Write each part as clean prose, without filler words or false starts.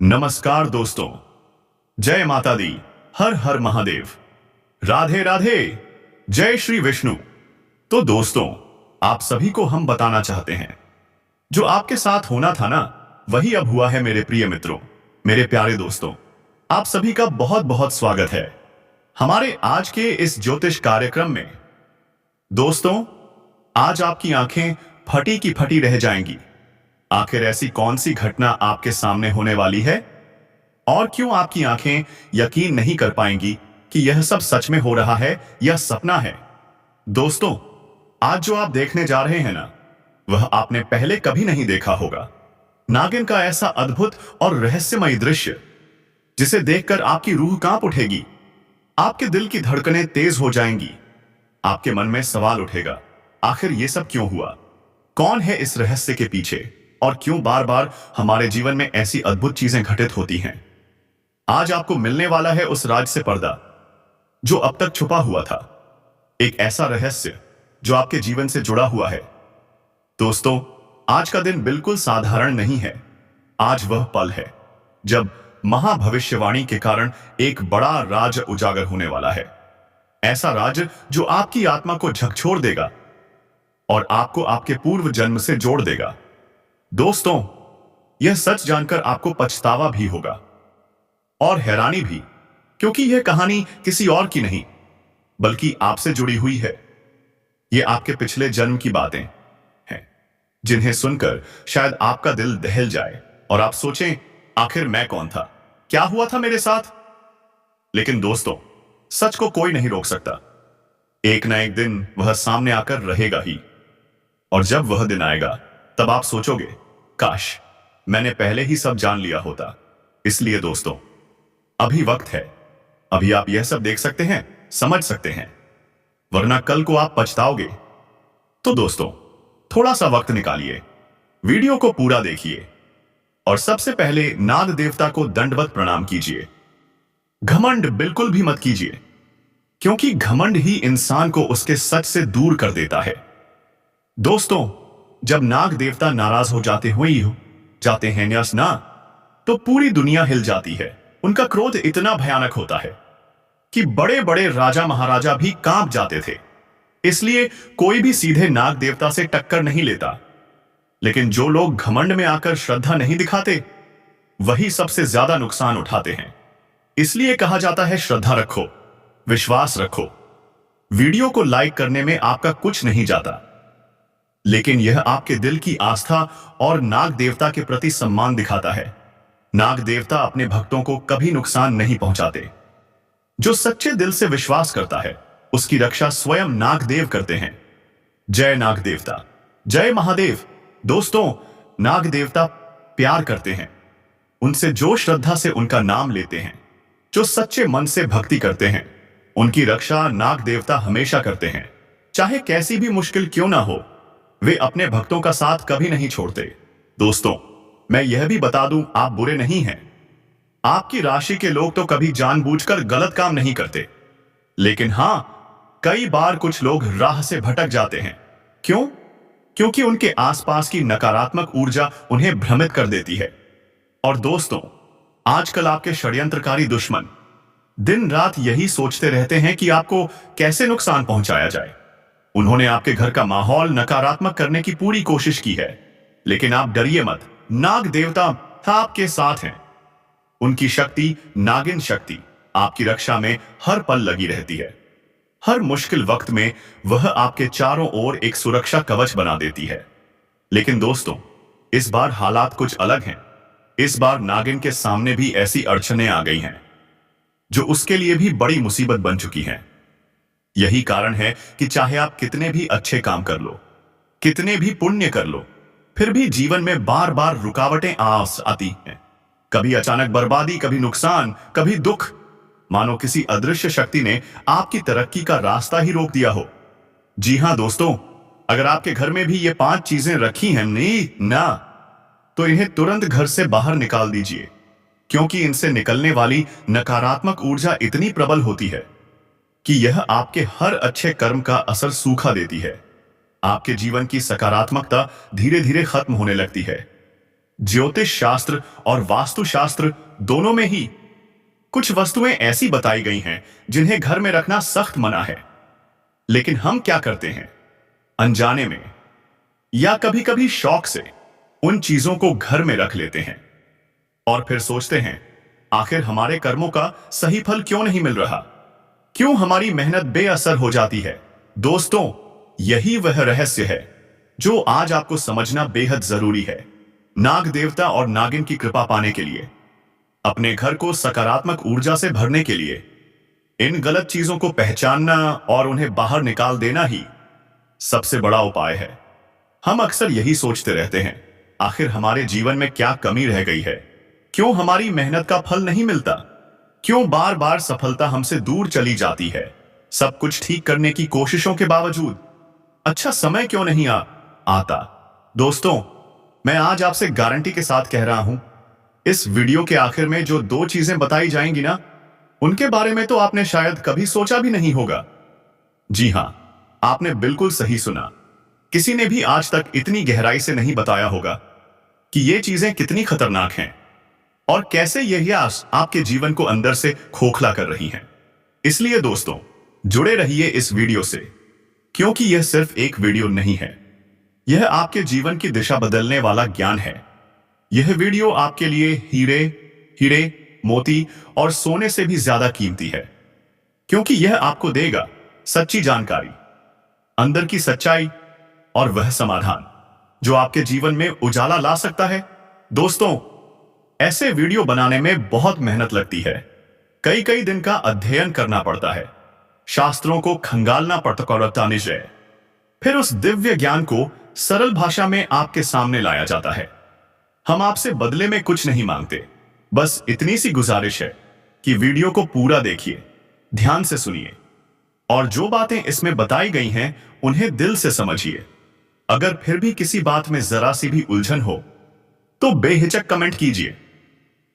नमस्कार दोस्तों। जय माता दी। हर हर महादेव। राधे राधे। जय श्री विष्णु। तो दोस्तों, आप सभी को हम बताना चाहते हैं, जो आपके साथ होना था ना, वही अब हुआ है मेरे प्रिय मित्रों, मेरे प्यारे दोस्तों। आप सभी का बहुत बहुत स्वागत है हमारे आज के इस ज्योतिष कार्यक्रम में। दोस्तों, आज आपकी आंखें फटी की फटी रह जाएंगी। आखिर ऐसी कौन सी घटना आपके सामने होने वाली है और क्यों आपकी आंखें यकीन नहीं कर पाएंगी कि यह सब सच में हो रहा है या सपना है। दोस्तों, आज जो आप देखने जा रहे हैं ना, वह आपने पहले कभी नहीं देखा होगा। नागिन का ऐसा अद्भुत और रहस्यमय दृश्य जिसे देखकर आपकी रूह कांप उठेगी, आपके दिल की धड़कनें तेज हो जाएंगी, आपके मन में सवाल उठेगा, आखिर ये सब क्यों हुआ? कौन है इस रहस्य के पीछे और क्यों बार बार हमारे जीवन में ऐसी अद्भुत चीजें घटित होती हैं? आज आपको मिलने वाला है उस राज से पर्दा जो अब तक छुपा हुआ था, एक ऐसा रहस्य जो आपके जीवन से जुड़ा हुआ है। दोस्तों, आज का दिन बिल्कुल साधारण नहीं है। आज वह पल है जब महाभविष्यवाणी के कारण एक बड़ा राज उजागर होने वाला है। ऐसा राज जो आपकी आत्मा को झकझोर देगा और आपको आपके पूर्व जन्म से जोड़ देगा। दोस्तों, यह सच जानकर आपको पछतावा भी होगा और हैरानी भी, क्योंकि यह कहानी किसी और की नहीं बल्कि आपसे जुड़ी हुई है। यह आपके पिछले जन्म की बातें हैं, जिन्हें सुनकर शायद आपका दिल दहल जाए और आप सोचें, आखिर मैं कौन था, क्या हुआ था मेरे साथ? लेकिन दोस्तों, सच को कोई नहीं रोक सकता। एक ना एक दिन वह सामने आकर रहेगा ही, और जब वह दिन आएगा तब आप सोचोगे, काश मैंने पहले ही सब जान लिया होता। इसलिए दोस्तों, अभी वक्त है। अभी आप यह सब देख सकते हैं, समझ सकते हैं, वरना कल को आप पछताओगे। तो दोस्तों, थोड़ा सा वक्त निकालिए, वीडियो को पूरा देखिए और सबसे पहले नाग देवता को दंडवत प्रणाम कीजिए। घमंड बिल्कुल भी मत कीजिए, क्योंकि घमंड ही इंसान को उसके सच से दूर कर देता है। दोस्तों, जब नाग देवता नाराज हो जाते हैं ना, तो पूरी दुनिया हिल जाती है। उनका क्रोध इतना भयानक होता है कि बड़े बड़े राजा महाराजा भी कांप जाते थे। इसलिए कोई भी सीधे नाग देवता से टक्कर नहीं लेता। लेकिन जो लोग घमंड में आकर श्रद्धा नहीं दिखाते, वही सबसे ज्यादा नुकसान उठाते हैं। इसलिए कहा जाता है, श्रद्धा रखो, विश्वास रखो। वीडियो को लाइक करने में आपका कुछ नहीं जाता, लेकिन यह आपके दिल की आस्था और नाग देवता के प्रति सम्मान दिखाता है। नाग देवता अपने भक्तों को कभी नुकसान नहीं पहुंचाते। जो सच्चे दिल से विश्वास करता है, उसकी रक्षा स्वयं नागदेव करते हैं। जय नाग देवता, जय महादेव। दोस्तों, नाग देवता प्यार करते हैं। उनसे जो श्रद्धा से उनका नाम लेते हैं, जो सच्चे मन से भक्ति करते हैं, उनकी रक्षा नाग देवता हमेशा करते हैं। चाहे कैसी भी मुश्किल क्यों ना हो, वे अपने भक्तों का साथ कभी नहीं छोड़ते। दोस्तों, मैं यह भी बता दूं, आप बुरे नहीं हैं। आपकी राशि के लोग तो कभी जानबूझकर गलत काम नहीं करते, लेकिन हां, कई बार कुछ लोग राह से भटक जाते हैं। क्यों? क्योंकि उनके आसपास की नकारात्मक ऊर्जा उन्हें भ्रमित कर देती है। और दोस्तों, आजकल आपके षड्यंत्रकारी दुश्मन दिन रात यही सोचते रहते हैं कि आपको कैसे नुकसान पहुंचाया जाए। उन्होंने आपके घर का माहौल नकारात्मक करने की पूरी कोशिश की है, लेकिन आप डरिए मत, नाग देवता आपके साथ हैं। उनकी शक्ति, नागिन शक्ति, आपकी रक्षा में हर पल लगी रहती है। हर मुश्किल वक्त में वह आपके चारों ओर एक सुरक्षा कवच बना देती है। लेकिन दोस्तों, इस बार हालात कुछ अलग हैं। इस बार नागिन के सामने भी ऐसी अड़चनें आ गई हैं जो उसके लिए भी बड़ी मुसीबत बन चुकी हैं। यही कारण है कि चाहे आप कितने भी अच्छे काम कर लो, कितने भी पुण्य कर लो, फिर भी जीवन में बार बार रुकावटें आती हैं। कभी अचानक बर्बादी, कभी नुकसान, कभी दुख, मानो किसी अदृश्य शक्ति ने आपकी तरक्की का रास्ता ही रोक दिया हो। जी हां दोस्तों, अगर आपके घर में भी ये 5 चीजें रखी हैं ना, तो इन्हें तुरंत घर से बाहर निकाल दीजिए, क्योंकि इनसे निकलने वाली नकारात्मक ऊर्जा इतनी प्रबल होती है कि यह आपके हर अच्छे कर्म का असर सूखा देती है। आपके जीवन की सकारात्मकता धीरे धीरे खत्म होने लगती है। ज्योतिष शास्त्र और वास्तुशास्त्र दोनों में ही कुछ वस्तुएं ऐसी बताई गई हैं जिन्हें घर में रखना सख्त मना है। लेकिन हम क्या करते हैं, अनजाने में या कभी कभी शौक से उन चीजों को घर में रख लेते हैं और फिर सोचते हैं आखिर हमारे कर्मों का सही फल क्यों नहीं मिल रहा, क्यों हमारी मेहनत बेअसर हो जाती है। दोस्तों, यही वह रहस्य है जो आज आपको समझना बेहद जरूरी है। नाग देवता और नागिन की कृपा पाने के लिए, अपने घर को सकारात्मक ऊर्जा से भरने के लिए, इन गलत चीजों को पहचानना और उन्हें बाहर निकाल देना ही सबसे बड़ा उपाय है। हम अक्सर यही सोचते रहते हैं, आखिर हमारे जीवन में क्या कमी रह गई है, क्यों हमारी मेहनत का फल नहीं मिलता, क्यों बार बार सफलता हमसे दूर चली जाती है। सब कुछ ठीक करने की कोशिशों के बावजूद अच्छा समय क्यों नहीं आता। दोस्तों, मैं आज आपसे गारंटी के साथ कह रहा हूं, इस वीडियो के आखिर में जो 2 चीजें बताई जाएंगी ना, उनके बारे में तो आपने शायद कभी सोचा भी नहीं होगा। जी हां, आपने बिल्कुल सही सुना। किसी ने भी आज तक इतनी गहराई से नहीं बताया होगा कि ये चीजें कितनी खतरनाक हैं और कैसे यह यास आपके जीवन को अंदर से खोखला कर रही हैं। इसलिए दोस्तों, जुड़े रहिए इस वीडियो से, क्योंकि यह सिर्फ एक वीडियो नहीं है, यह आपके जीवन की दिशा बदलने वाला ज्ञान है। यह वीडियो आपके लिए हीरे, मोती और सोने से भी ज्यादा कीमती है, क्योंकि यह आपको देगा सच्ची जानकारी, अंदर की सच्चाई और वह समाधान जो आपके जीवन में उजाला ला सकता है। दोस्तों, ऐसे वीडियो बनाने में बहुत मेहनत लगती है। कई कई दिन का अध्ययन करना पड़ता है, शास्त्रों को खंगालना पड़ता निश्चय, फिर उस दिव्य ज्ञान को सरल भाषा में आपके सामने लाया जाता है। हम आपसे बदले में कुछ नहीं मांगते, बस इतनी सी गुजारिश है कि वीडियो को पूरा देखिए, ध्यान से सुनिए और जो बातें इसमें बताई गई हैं उन्हें दिल से समझिए। अगर फिर भी किसी बात में जरा सी भी उलझन हो तो बेहिचक कमेंट कीजिए,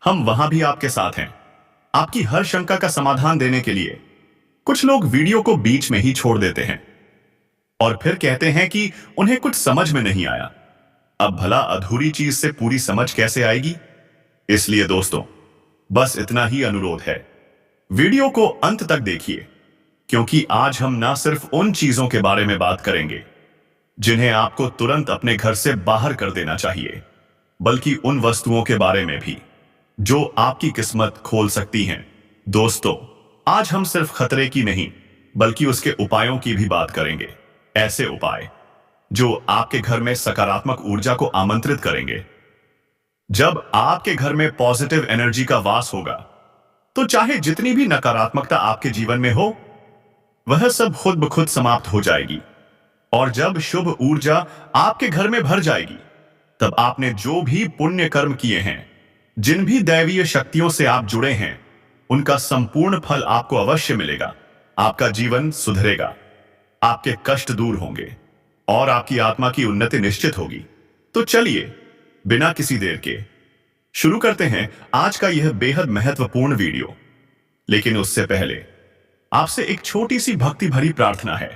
हम वहां भी आपके साथ हैं, आपकी हर शंका का समाधान देने के लिए। कुछ लोग वीडियो को बीच में ही छोड़ देते हैं और फिर कहते हैं कि उन्हें कुछ समझ में नहीं आया। अब भला अधूरी चीज से पूरी समझ कैसे आएगी। इसलिए दोस्तों, बस इतना ही अनुरोध है, वीडियो को अंत तक देखिए, क्योंकि आज हम ना सिर्फ उन चीजों के बारे में बात करेंगे जिन्हें आपको तुरंत अपने घर से बाहर कर देना चाहिए, बल्कि उन वस्तुओं के बारे में भी जो आपकी किस्मत खोल सकती हैं। दोस्तों, आज हम सिर्फ खतरे की नहीं बल्कि उसके उपायों की भी बात करेंगे। ऐसे उपाय जो आपके घर में सकारात्मक ऊर्जा को आमंत्रित करेंगे। जब आपके घर में पॉजिटिव एनर्जी का वास होगा तो चाहे जितनी भी नकारात्मकता आपके जीवन में हो, वह सब खुद ब खुद समाप्त हो जाएगी। और जब शुभ ऊर्जा आपके घर में भर जाएगी, तब आपने जो भी पुण्य कर्म किए हैं, जिन भी दैवीय शक्तियों से आप जुड़े हैं, उनका संपूर्ण फल आपको अवश्य मिलेगा। आपका जीवन सुधरेगा, आपके कष्ट दूर होंगे और आपकी आत्मा की उन्नति निश्चित होगी। तो चलिए, बिना किसी देर के शुरू करते हैं आज का यह बेहद महत्वपूर्ण वीडियो। लेकिन उससे पहले आपसे एक छोटी सी भक्ति भरी प्रार्थना है।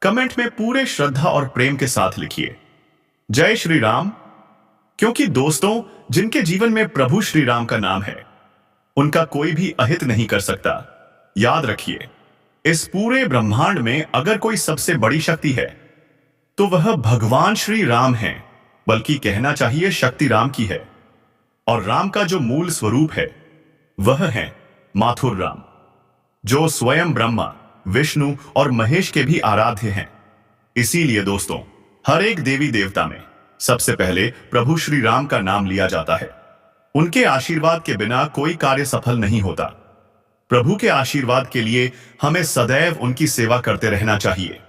कमेंट में पूरे श्रद्धा और प्रेम के साथ लिखिए, जय श्री राम। क्योंकि दोस्तों, जिनके जीवन में प्रभु श्री राम का नाम है, उनका कोई भी अहित नहीं कर सकता। याद रखिए, इस पूरे ब्रह्मांड में अगर कोई सबसे बड़ी शक्ति है तो वह भगवान श्री राम है, बल्कि कहना चाहिए शक्ति राम की है। और राम का जो मूल स्वरूप है वह है माथुर राम, जो स्वयं ब्रह्मा, विष्णु और महेश के भी आराध्य हैं। इसीलिए दोस्तों, हर एक देवी देवता में सबसे पहले प्रभु श्री राम का नाम लिया जाता है। उनके आशीर्वाद के बिना कोई कार्य सफल नहीं होता। प्रभु के आशीर्वाद के लिए हमें सदैव उनकी सेवा करते रहना चाहिए,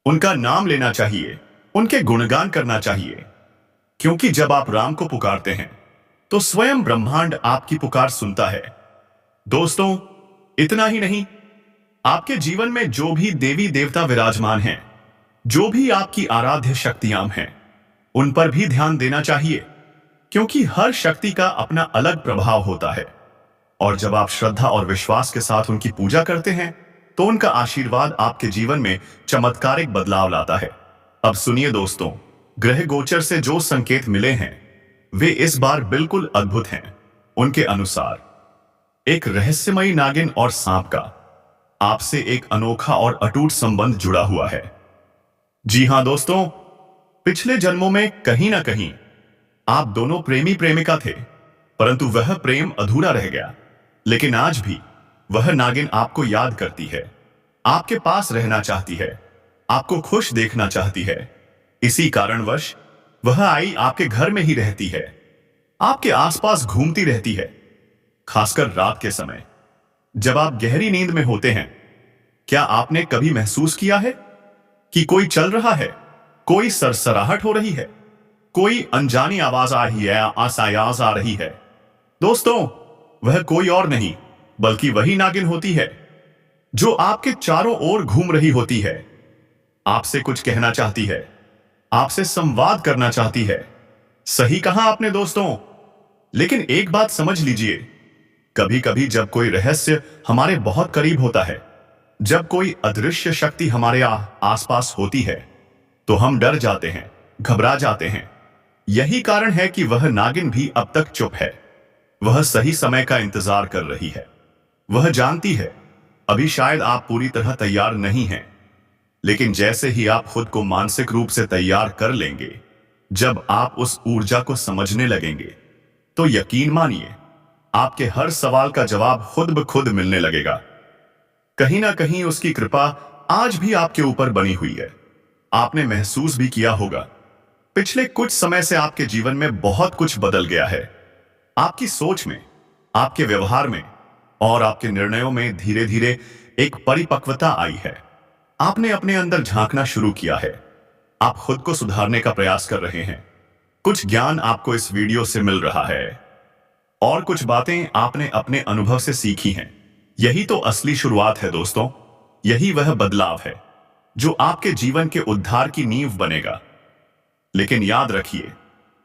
उनका नाम लेना चाहिए, उनके गुणगान करना चाहिए। क्योंकि जब आप राम को पुकारते हैं तो स्वयं ब्रह्मांड आपकी पुकार सुनता है। दोस्तों, इतना ही नहीं, आपके जीवन में जो भी देवी देवता विराजमान हैं, जो भी आपकी आराध्य शक्तियां हैं, उन पर भी ध्यान देना चाहिए, क्योंकि हर शक्ति का अपना अलग प्रभाव होता है। और जब आप श्रद्धा और विश्वास के साथ उनकी पूजा करते हैं तो उनका आशीर्वाद आपके जीवन में चमत्कारिक बदलाव लाता है। अब सुनिए दोस्तों, ग्रह गोचर से जो संकेत मिले हैं वे इस बार बिल्कुल अद्भुत हैं। उनके अनुसार एक रहस्यमयी नागिन और सांप का आपसे एक अनोखा और अटूट संबंध जुड़ा हुआ है। जी हां दोस्तों, पिछले जन्मों में कहीं ना कहीं आप दोनों प्रेमी प्रेमिका थे, परंतु वह प्रेम अधूरा रह गया। लेकिन आज भी वह नागिन आपको याद करती है, आपके पास रहना चाहती है, आपको खुश देखना चाहती है। इसी कारणवश वह आई आपके घर में ही रहती है, आपके आसपास घूमती रहती है, खासकर रात के समय जब आप गहरी नींद में होते हैं। क्या आपने कभी महसूस किया है कि कोई चल रहा है, कोई सरसराहट हो रही है, कोई अनजानी आवाज आ रही है, आवाज आ रही है? दोस्तों, वह कोई और नहीं बल्कि वही नागिन होती है जो आपके चारों ओर घूम रही होती है, आपसे कुछ कहना चाहती है, आपसे संवाद करना चाहती है। सही कहा आपने दोस्तों। लेकिन एक बात समझ लीजिए, कभी कभी जब कोई रहस्य हमारे बहुत करीब होता है, जब कोई अदृश्य शक्ति हमारे आसपास होती है, तो हम डर जाते हैं, घबरा जाते हैं। यही कारण है कि वह नागिन भी अब तक चुप है। वह सही समय का इंतजार कर रही है। वह जानती है अभी शायद आप पूरी तरह तैयार नहीं हैं, लेकिन जैसे ही आप खुद को मानसिक रूप से तैयार कर लेंगे, जब आप उस ऊर्जा को समझने लगेंगे, तो यकीन मानिए आपके हर सवाल का जवाब खुद ब खुद मिलने लगेगा। कहीं ना कहीं उसकी कृपा आज भी आपके ऊपर बनी हुई है। आपने महसूस भी किया होगा, पिछले कुछ समय से आपके जीवन में बहुत कुछ बदल गया है। आपकी सोच में, आपके व्यवहार में और आपके निर्णयों में धीरे धीरे एक परिपक्वता आई है। आपने अपने अंदर झांकना शुरू किया है। आप खुद को सुधारने का प्रयास कर रहे हैं। कुछ ज्ञान आपको इस वीडियो से मिल रहा है और कुछ बातें आपने अपने अनुभव से सीखी हैं। यही तो असली शुरुआत है दोस्तों। यही वह बदलाव है जो आपके जीवन के उद्धार की नींव बनेगा। लेकिन याद रखिए,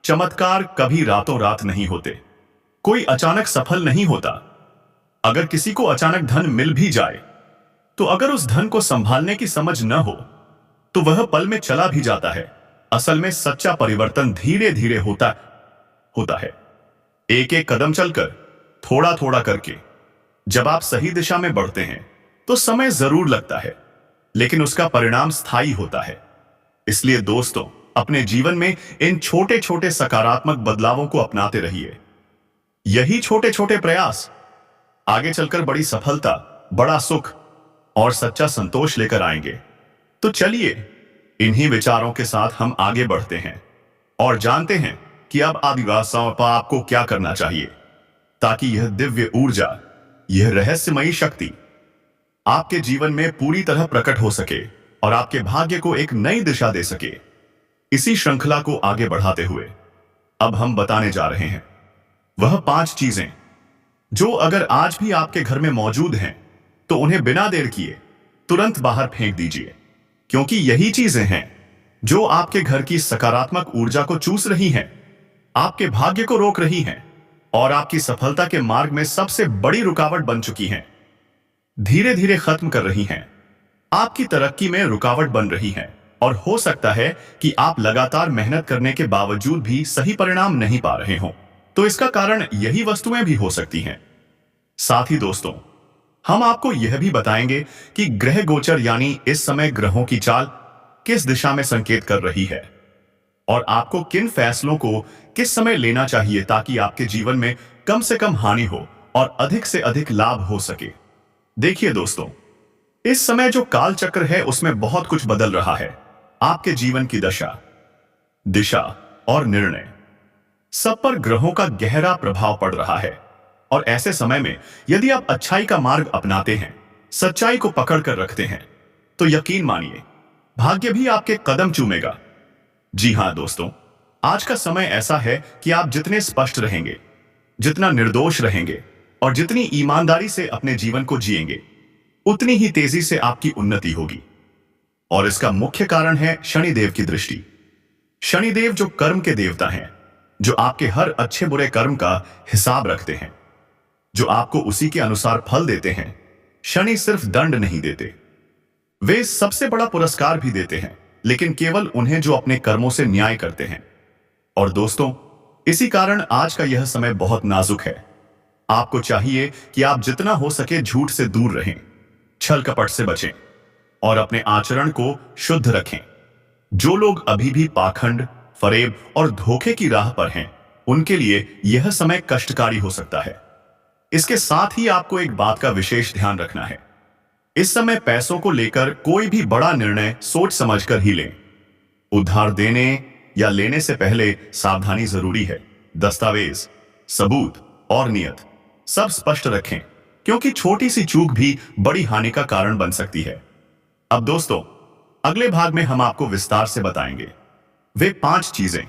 चमत्कार कभी रातों रात नहीं होते। कोई अचानक सफल नहीं होता। अगर किसी को अचानक धन मिल भी जाए, तो अगर उस धन को संभालने की समझ न हो, तो वह पल में चला भी जाता है। असल में सच्चा परिवर्तन धीरे धीरे होता है, एक एक कदम चलकर, थोड़ा थोड़ा करके। जब आप सही दिशा में बढ़ते हैं, तो समय जरूर लगता है, लेकिन उसका परिणाम स्थायी होता है। इसलिए दोस्तों, अपने जीवन में इन छोटे छोटे सकारात्मक बदलावों को अपनाते रहिए। यही छोटे छोटे प्रयास आगे चलकर बड़ी सफलता, बड़ा सुख और सच्चा संतोष लेकर आएंगे। तो चलिए, इन्हीं विचारों के साथ हम आगे बढ़ते हैं और जानते हैं कि अब आदिवासियों पर आपको क्या करना चाहिए, ताकि यह दिव्य ऊर्जा, यह रहस्यमयी शक्ति आपके जीवन में पूरी तरह प्रकट हो सके और आपके भाग्य को एक नई दिशा दे सके। इसी श्रृंखला को आगे बढ़ाते हुए अब हम बताने जा रहे हैं वह 5 चीजें जो अगर आज भी आपके घर में मौजूद हैं, तो उन्हें बिना देर किए तुरंत बाहर फेंक दीजिए, क्योंकि यही चीजें हैं जो आपके घर की सकारात्मक ऊर्जा को चूस रही हैं, आपके भाग्य को रोक रही हैं और आपकी सफलता के मार्ग में सबसे बड़ी रुकावट बन चुकी हैं। धीरे धीरे खत्म कर रही हैं, आपकी तरक्की में रुकावट बन रही हैं और हो सकता है कि आप लगातार मेहनत करने के बावजूद भी सही परिणाम नहीं पा रहे हों। तो इसका कारण यही वस्तुएं भी हो सकती हैं। साथ ही दोस्तों, हम आपको यह भी बताएंगे कि ग्रह गोचर यानी इस समय ग्रहों की चाल किस दिशा में संकेत कर रही है और आपको किन फैसलों को किस समय लेना चाहिए, ताकि आपके जीवन में कम से कम हानि हो और अधिक से अधिक लाभ हो सके। देखिए दोस्तों, इस समय जो काल चक्र है उसमें बहुत कुछ बदल रहा है। आपके जीवन की दशा, दिशा और निर्णय सब पर ग्रहों का गहरा प्रभाव पड़ रहा है। और ऐसे समय में यदि आप अच्छाई का मार्ग अपनाते हैं, सच्चाई को पकड़ कर रखते हैं, तो यकीन मानिए भाग्य भी आपके कदम चूमेगा। जी हां दोस्तों, आज का समय ऐसा है कि आप जितने स्पष्ट रहेंगे, जितना निर्दोष रहेंगे और जितनी ईमानदारी से अपने जीवन को जिएंगे, उतनी ही तेजी से आपकी उन्नति होगी। और इसका मुख्य कारण है शनिदेव की दृष्टि। शनिदेव जो कर्म के देवता हैं, जो आपके हर अच्छे बुरे कर्म का हिसाब रखते हैं, जो आपको उसी के अनुसार फल देते हैं। शनि सिर्फ दंड नहीं देते, वे सबसे बड़ा पुरस्कार भी देते हैं, लेकिन केवल उन्हें जो अपने कर्मों से न्याय करते हैं। और दोस्तों, इसी कारण आज का यह समय बहुत नाजुक है। आपको चाहिए कि आप जितना हो सके झूठ से दूर रहें, छल कपट से बचें और अपने आचरण को शुद्ध रखें। जो लोग अभी भी पाखंड, फरेब और धोखे की राह पर हैं, उनके लिए यह समय कष्टकारी हो सकता है। इसके साथ ही आपको एक बात का विशेष ध्यान रखना है। इस समय पैसों को लेकर कोई भी बड़ा निर्णय सोच समझकर ही लें। उधार देने या लेने से पहले सावधानी जरूरी है। दस्तावेज, सबूत और नियत सब स्पष्ट रखें, क्योंकि छोटी सी चूक भी बड़ी हानि का कारण बन सकती है। अब दोस्तों, अगले भाग में हम आपको विस्तार से बताएंगे वे 5 चीजें